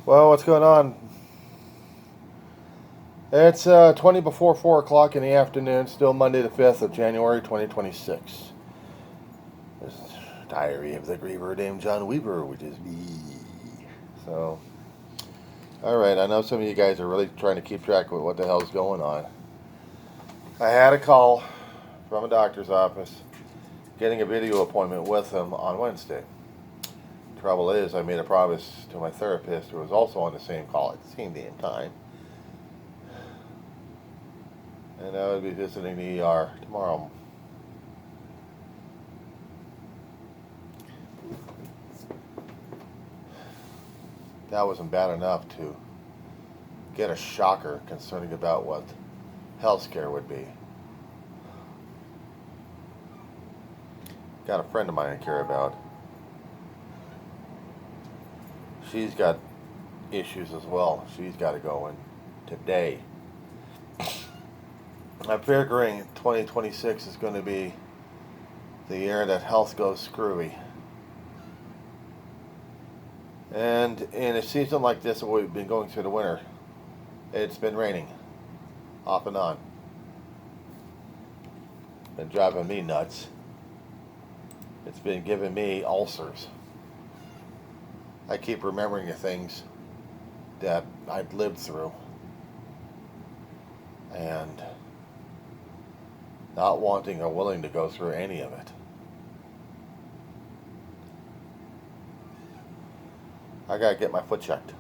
Well, what's going on? It's 20 before 4 o'clock in the afternoon, still Monday the 5th of January 2026. This is Diary of the Griever named John Weaver, which is me. So, alright, I know some of you guys are really trying to keep track of what the hell's going on. I had a call from a doctor's office getting a video appointment with him on Wednesday. Trouble is, I made a promise to my therapist, who was also on the same call at the same damn time, and I would be visiting the ER tomorrow. That wasn't bad enough to get a shocker concerning about what health care would be. Got a friend of mine I care about. She's got issues as well. She's got to go in today. I'm figuring 2026 is going to be the year that health goes screwy. And in a season like this, we've been going through the winter, it's been raining off and on. Been driving me nuts. It's been giving me ulcers. I keep remembering the things that I've lived through and not wanting or willing to go through any of it. I gotta get my foot checked.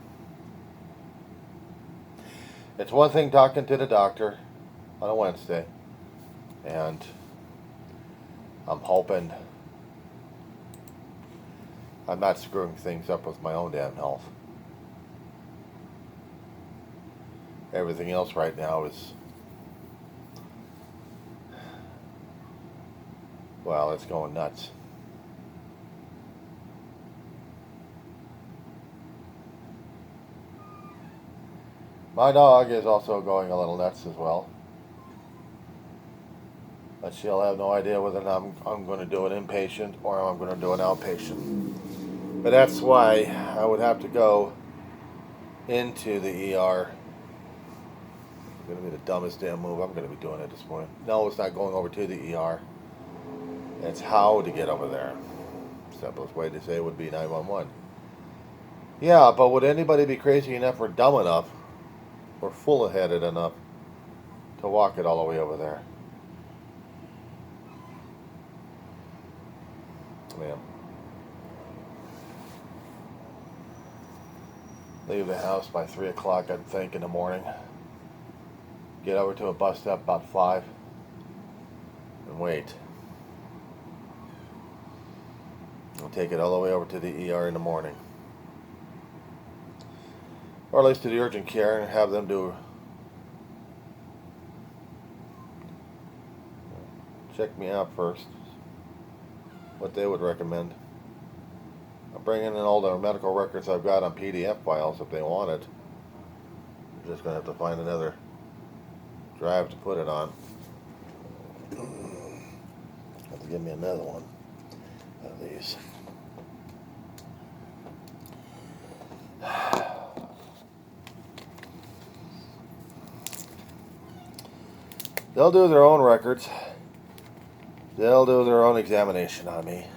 It's one thing talking to the doctor on a Wednesday, and I'm hoping I'm not screwing things up with my own damn health. Everything else right now is, well, it's going nuts. My dog is also going a little nuts as well. But she'll have no idea whether I'm going to do an inpatient or I'm going to do an outpatient. But that's why I would have to go into the ER. It's going to be the dumbest damn move I'm going to be doing at this point. No, it's not going over to the ER. It's how to get over there. Simplest way to say it would be 911. Yeah, but would anybody be crazy enough or dumb enough or full-headed enough to walk it all the way over there? Man. Leave the house by 3 o'clock, I'd think, in the morning. Get over to a bus stop about 5 and wait. I'll take it all the way over to the ER in the morning. Or at least to the urgent care and have them do check me out first. What they would recommend. I'll bring in all the medical records I've got on PDF files if they want it. I'm just going to have to find another drive to put it on. Have to give me another one of these. They'll do their own records. They'll do their own examination on me.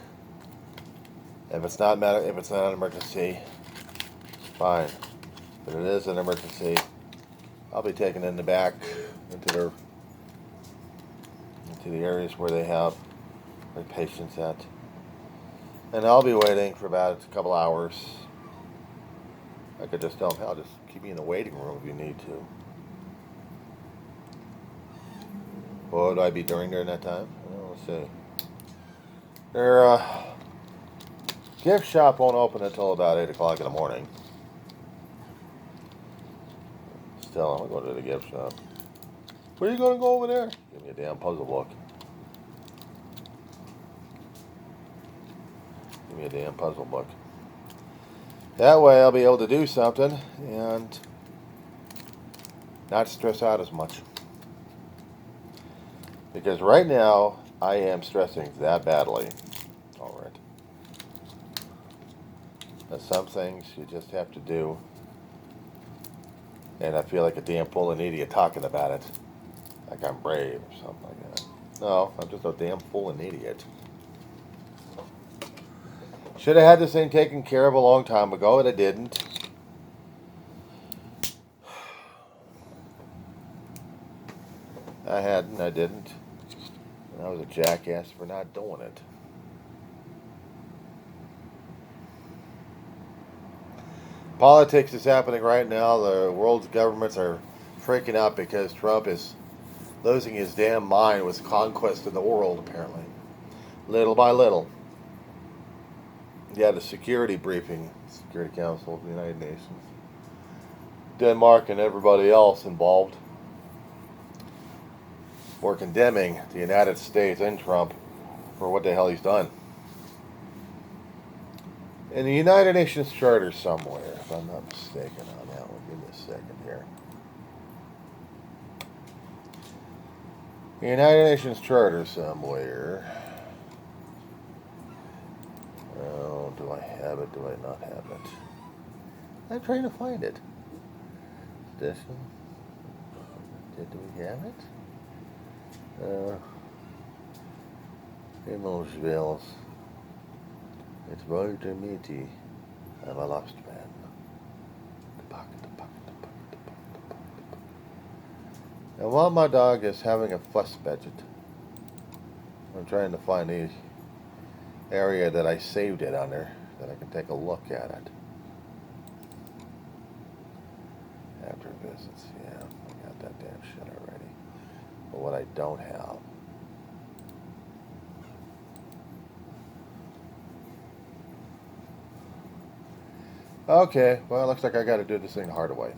If it's not an emergency, fine. If it is an emergency, I'll be taken in the back into the areas where they have their patients at, and I'll be waiting for about a couple hours. I could just tell them, hell, just keep me in the waiting room if you need to. What would I be doing during that time? Well, let's see. Their gift shop won't open until about 8 o'clock in the morning. Still, I'm going to go to the gift shop. Where are you going to go over there? Give me a damn puzzle book. Give me a damn puzzle book. That way I'll be able to do something and not stress out as much. Because right now, I am stressing that badly. Alright. There's some things you just have to do And I feel like a damn fool and idiot talking about it. Like I'm brave or something like that. No, I'm just a damn fool and idiot. Should have had this thing taken care of a long time ago, and I didn't. I hadn't, I didn't. And I was a jackass for not doing it. Politics is happening right now. The world's governments are freaking out because Trump is losing his damn mind with conquest of the world, apparently. Little by little. He had a security briefing, Security Council of the United Nations. Denmark and everybody else involved were condemning the United States and Trump for what the hell he's done. In the United Nations Charter somewhere, if I'm not mistaken on that one. Give me a second here. The United Nations Charter somewhere. Oh, do I have it? Do I not have it? I'm trying to find it. This one? Do we have it? Emotions. It's very meaty. I'm a lost man. And while my dog is having a fuss budget, I'm trying to find the area that I saved it under, that I can take a look at it. After visits, yeah, I got that damn shit already. But what I don't have. Okay, well, it looks like I got to do this thing the hard way.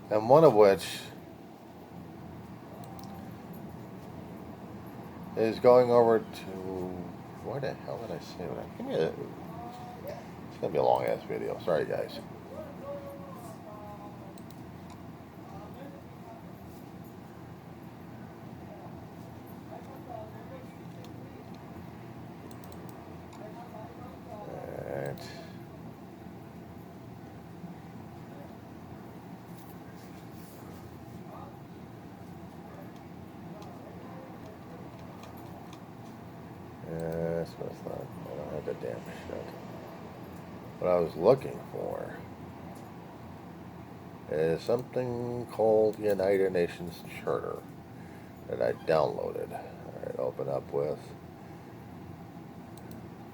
And one of which is going over to, where the hell did I say that? Give me a, it's going to be a long ass video. Sorry, guys. That's not, I don't have that damn shit. What I was looking for is something called the United Nations Charter that I downloaded. Alright, open up with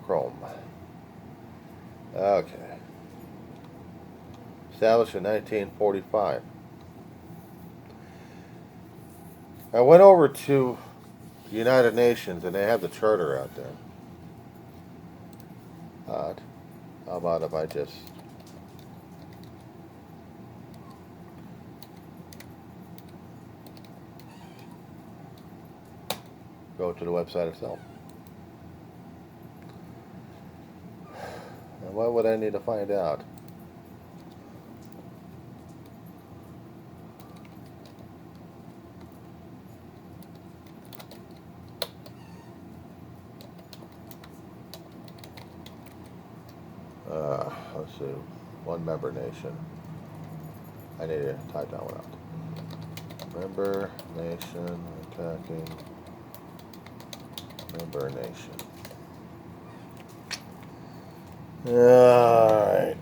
Chrome. Okay. Established in 1945. I went over to the United Nations and they have the charter out there. How about if I just go to the website itself? And what would I need to find out? Let's see, one member nation. I need to type that one out. Member nation, attacking member nation. Alright.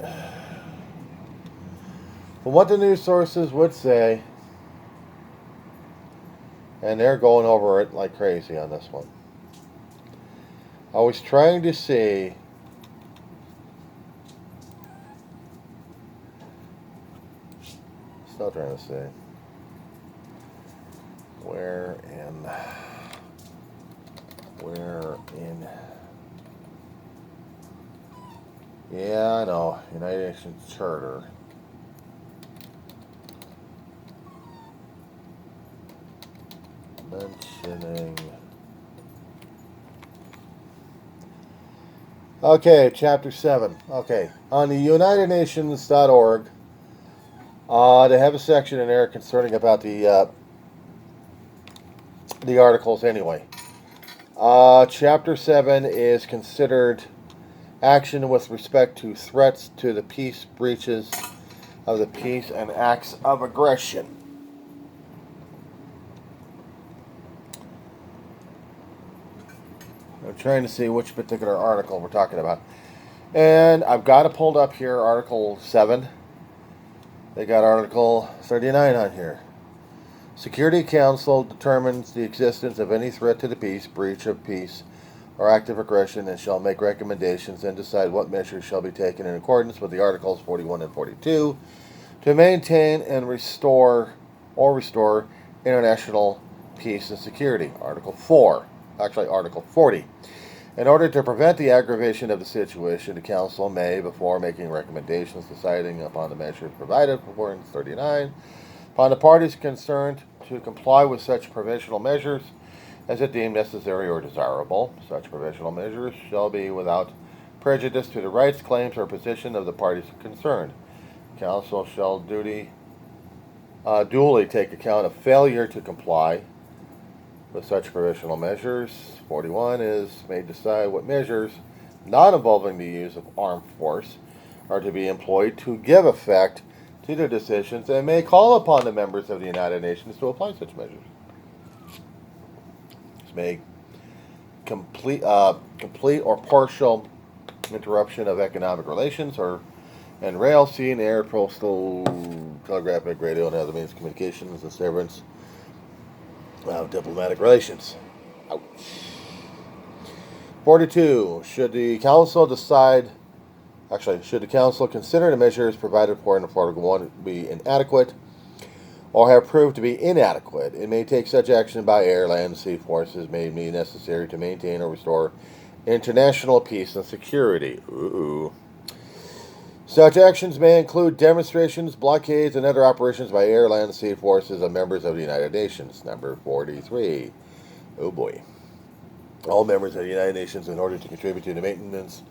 From what the news sources would say, and they're going over it like crazy on this one. I was trying to see still trying to see where in yeah, I know, United Nations Charter. Mentioning, okay, chapter 7. Okay, on the UnitedNations.org, they have a section in there concerning about the articles anyway. Chapter 7 is considered action with respect to threats to the peace, breaches of the peace, and acts of aggression. I'm trying to see which particular article we're talking about. And I've got it pulled up here, Article 7. They got Article 39 on here. Security Council determines the existence of any threat to the peace, breach of peace, or act of aggression, and shall make recommendations and decide what measures shall be taken in accordance with the Articles 41 and 42 to maintain and restore international peace and security. Article 40. In order to prevent the aggravation of the situation, the Council may, before making recommendations deciding upon the measures provided for in 39, upon the parties concerned to comply with such provisional measures as it deemed necessary or desirable. Such provisional measures shall be without prejudice to the rights, claims, or position of the parties concerned. The Council shall duly take account of failure to comply with such provisional measures. 41 is may decide what measures, not involving the use of armed force, are to be employed to give effect to the decisions, and may call upon the members of the United Nations to apply such measures. This may complete or partial interruption of economic relations and rail, sea, and air, postal, telegraphic, radio, and other means of communications, and severance of diplomatic relations. Ouch. 42. Should the Council consider the measures provided for in Article 1 be inadequate or have proved to be inadequate, it may take such action by air, land, and sea forces may be necessary to maintain or restore international peace and security. Ooh. Such actions may include demonstrations, blockades, and other operations by air, land, and sea forces of members of the United Nations. Number 43. Oh boy. All members of the United Nations, in order to contribute to the maintenance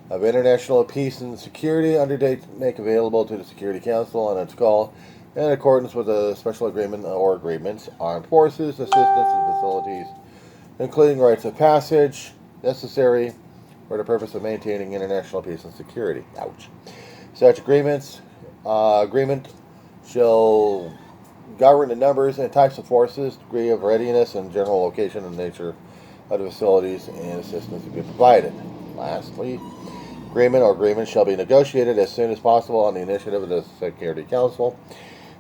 of international peace and security, undertake to make available to the Security Council on its call, in accordance with a special agreement or agreements, armed forces, assistance, and facilities, including rights of passage, necessary for the purpose of maintaining international peace and security. Ouch. Such agreement shall govern the numbers and types of forces, degree of readiness, and general location and nature of the facilities and assistance to be provided. Lastly, agreements shall be negotiated as soon as possible on the initiative of the Security Council.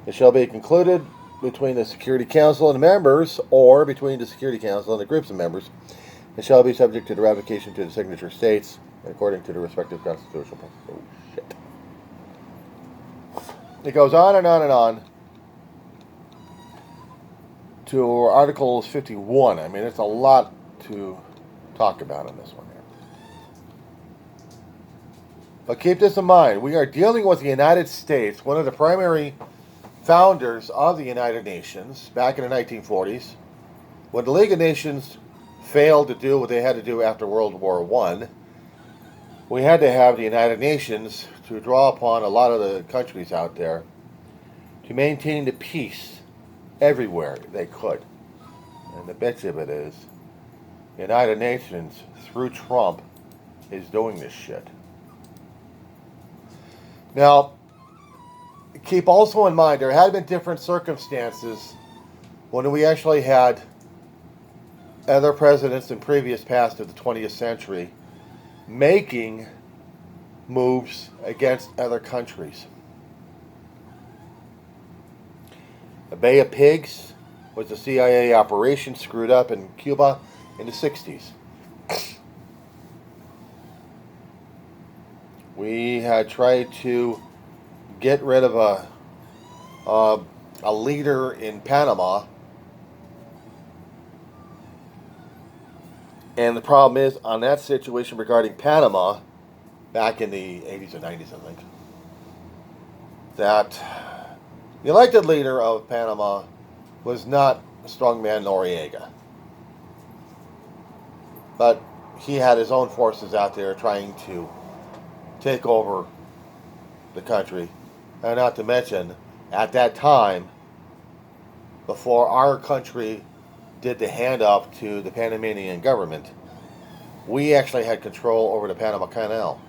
It shall be concluded between the Security Council and the members, or between the Security Council and the groups of members. It shall be subject to the ratification to the signature states, according to the respective constitutional principles. Oh, shit. It goes on and on and on to Article 51. I mean, it's a lot to talk about in this one here. But keep this in mind. We are dealing with the United States, one of the primary founders of the United Nations back in the 1940s. When the League of Nations failed to do what they had to do after World War I, we had to have the United Nations to draw upon a lot of the countries out there to maintain the peace everywhere they could. And the bitch of it is, the United Nations, through Trump, is doing this shit. Now, keep also in mind, there had been different circumstances when we actually had other presidents in previous past of the 20th century making moves against other countries. The Bay of Pigs was a CIA operation screwed up in Cuba in the 60s. We had tried to get rid of a leader in Panama. And the problem is, on that situation regarding Panama, back in the 80s or 90s, I think, that the elected leader of Panama was not Strongman Noriega. But he had his own forces out there trying to take over the country. And not to mention, at that time, before our country did the handoff to the Panamanian government, we actually had control over the Panama Canal,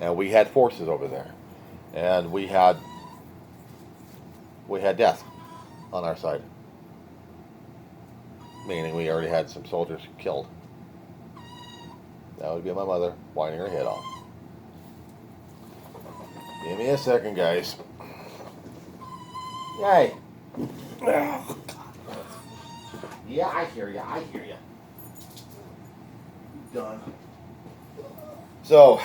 and we had forces over there, and we had death on our side, meaning we already had some soldiers killed. That would be my mother whining her head off. Give me a second, guys. Yay. Yeah, I hear you. I hear you. Done. So,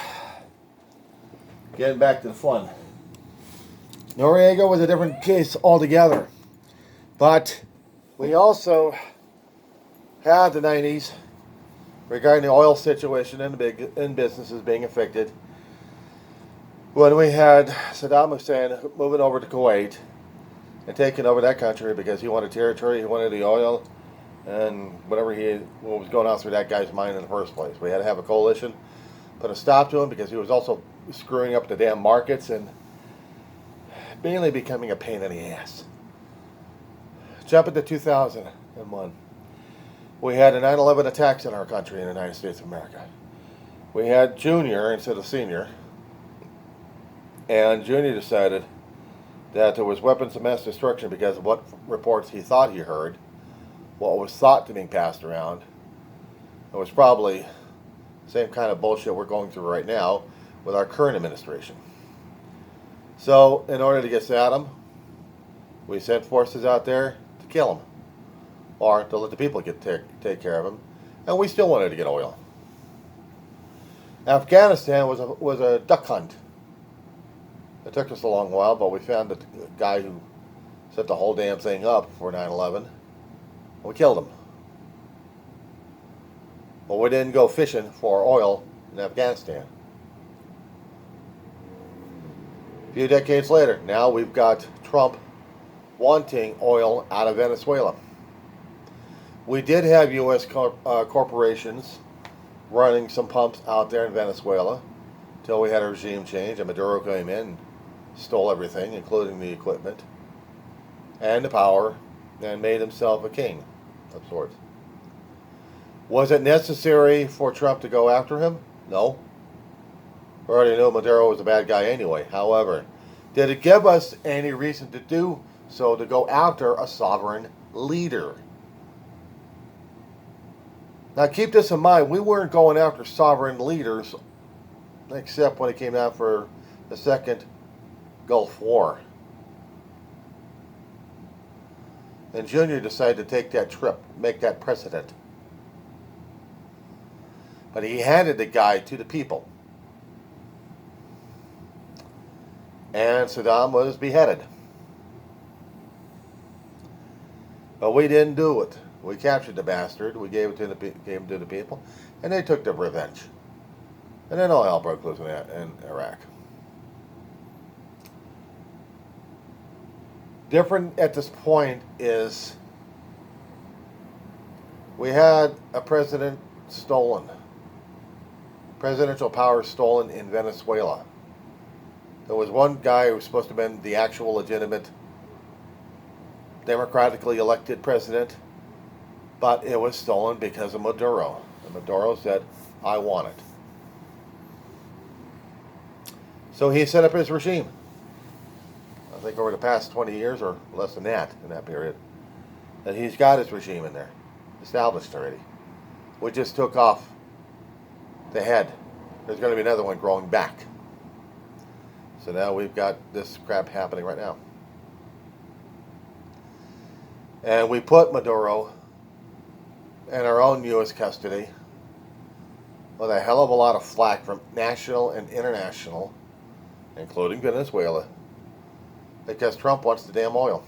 getting back to the fun. Noriega was a different case altogether. But we also had the 90s regarding the oil situation and businesses being affected. When we had Saddam Hussein moving over to Kuwait and taking over that country because he wanted territory, he wanted the oil, and what was going on through that guy's mind in the first place. We had to have a coalition, put a stop to him because he was also screwing up the damn markets and mainly becoming a pain in the ass. Jump into 2001. We had the 9/11 attacks in our country in the United States of America. We had Junior instead of Senior, and Junior decided that there was weapons of mass destruction because of what reports he thought he heard, what was thought to be passed around. It was probably the same kind of bullshit we're going through right now with our current administration. So, in order to get Saddam, we sent forces out there to kill him, or to let the people take care of him, and we still wanted to get oil. Afghanistan was a duck hunt. It took us a long while, but we found the guy who set the whole damn thing up for 9/11. We killed him. But we didn't go fishing for oil in Afghanistan. A few decades later, now we've got Trump wanting oil out of Venezuela. We did have U.S. corporations running some pumps out there in Venezuela until we had a regime change and Maduro came in and stole everything, including the equipment and the power, and made himself a king of sorts. Was it necessary for Trump to go after him? No. We already knew Maduro was a bad guy anyway. However, did it give us any reason to do so, to go after a sovereign leader? Now keep this in mind, we weren't going after sovereign leaders except when it came out for the second Gulf War. And Junior decided to take that trip, make that precedent. But he handed the guy to the people. And Saddam was beheaded. But we didn't do it. We captured the bastard. We gave him to the people, and they took their revenge. And then all hell broke loose in Iraq. Different at this point is we had a president stolen. Presidential power stolen in Venezuela. There was one guy who was supposed to have been the actual legitimate democratically elected president, but it was stolen because of Maduro. And Maduro said, I want it. So he set up his regime. I think over the past 20 years, or less than that, in that period, that he's got his regime in there, established already. We just took off the head. There's going to be another one growing back. So now we've got this crap happening right now. And we put Maduro in our own U.S. custody with a hell of a lot of flack from national and international, including Venezuela, because Trump wants the damn oil.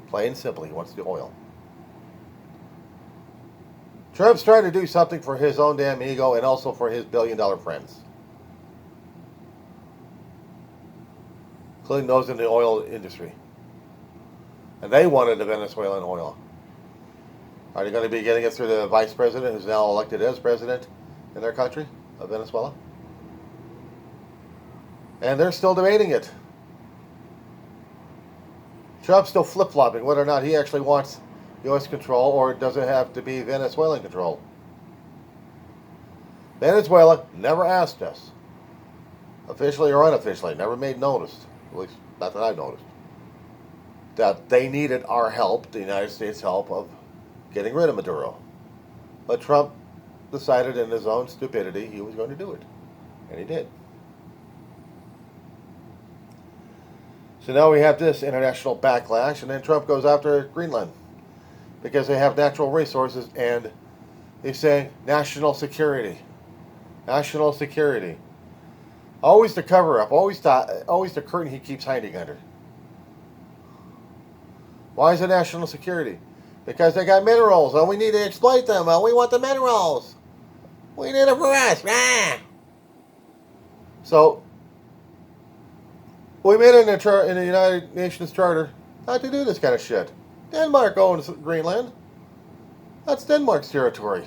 Plain and simply, he wants the oil. Trump's trying to do something for his own damn ego and also for his billion-dollar friends, including those in the oil industry. And they wanted the Venezuelan oil. Are they going to be getting it through the vice president who's now elected as president in their country of Venezuela? And they're still debating it. Trump's still flip-flopping whether or not he actually wants U.S. control, or does it have to be Venezuelan control? Venezuela never asked us, officially or unofficially, never made notice, at least not that I noticed, that they needed our help, the United States' help, of getting rid of Maduro. But Trump decided in his own stupidity he was going to do it. And he did. So now we have this international backlash, and then Trump goes after Greenland because they have natural resources, and he's saying national security. National security. Always the cover up, always the curtain he keeps hiding under. Why is it national security? Because they got minerals and we need to exploit them. We want the minerals. We need it for us. Ah! So we made it in the United Nations Charter not to do this kind of shit. Denmark owns Greenland. That's Denmark's territory.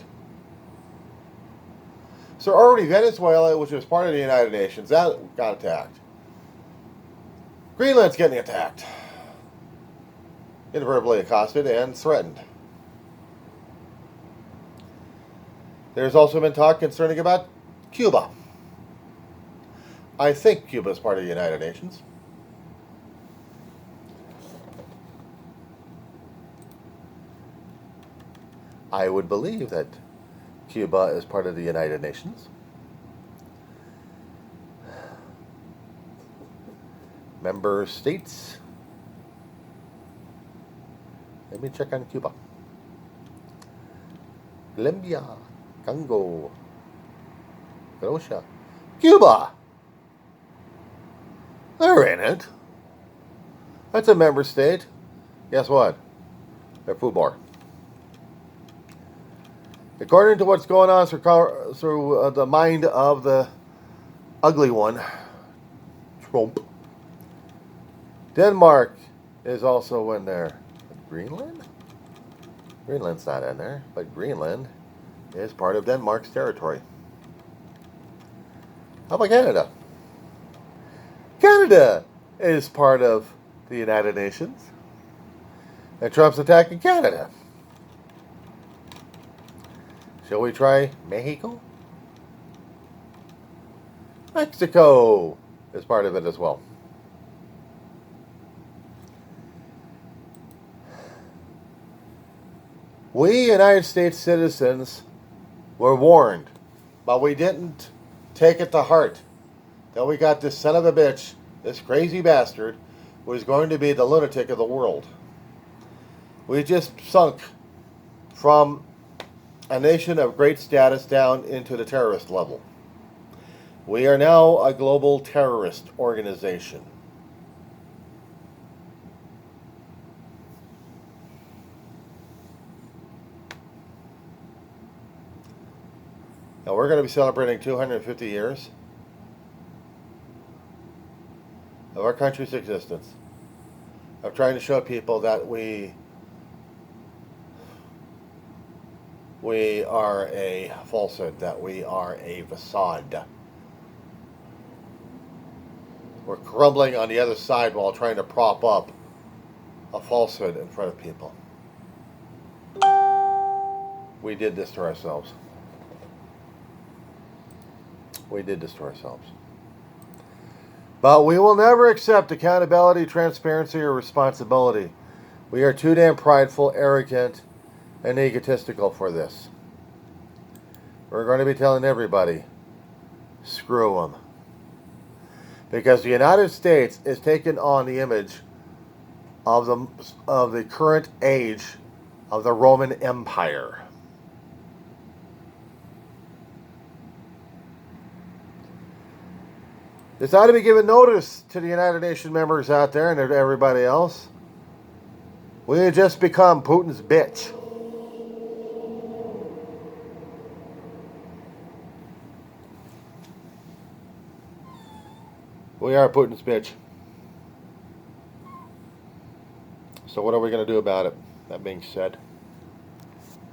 So already Venezuela, which was part of the United Nations, that got attacked. Greenland's getting attacked. Verbally accosted and threatened. There's also been talk concerning about Cuba. I think Cuba is part of the United Nations. I would believe that Cuba is part of the United Nations. Member states. Let me check on Cuba. Colombia, Congo, Croatia, Cuba. They're in it. That's a member state. Guess what? They're FUBAR. According to what's going on through the mind of the ugly one, Trump, Denmark is also in there. Greenland? Greenland's not in there, but Greenland is part of Denmark's territory. How about Canada? Canada is part of the United Nations. And Trump's attacking Canada. Shall we try Mexico? Mexico is part of it as well. We United States citizens were warned, but we didn't take it to heart that we got this son of a bitch, this crazy bastard, who is going to be the lunatic of the world. We just sunk from a nation of great status down into the terrorist level. We are now a global terrorist organization. Now we're going to be celebrating 250 years of our country's existence, of trying to show people that we are a falsehood, that we are a facade. We're crumbling on the other side while trying to prop up a falsehood in front of people. We did this to ourselves. We did this to ourselves. But we will never accept accountability, transparency, or responsibility. We are too damn prideful, arrogant, and egotistical for this. We're going to be telling everybody, screw them. Because the United States is taking on the image of the current age of the Roman Empire. This ought to be given notice to the United Nations members out there and to everybody else. We have just become Putin's bitch. We are Putin's bitch. So what are we going to do about it? That being said.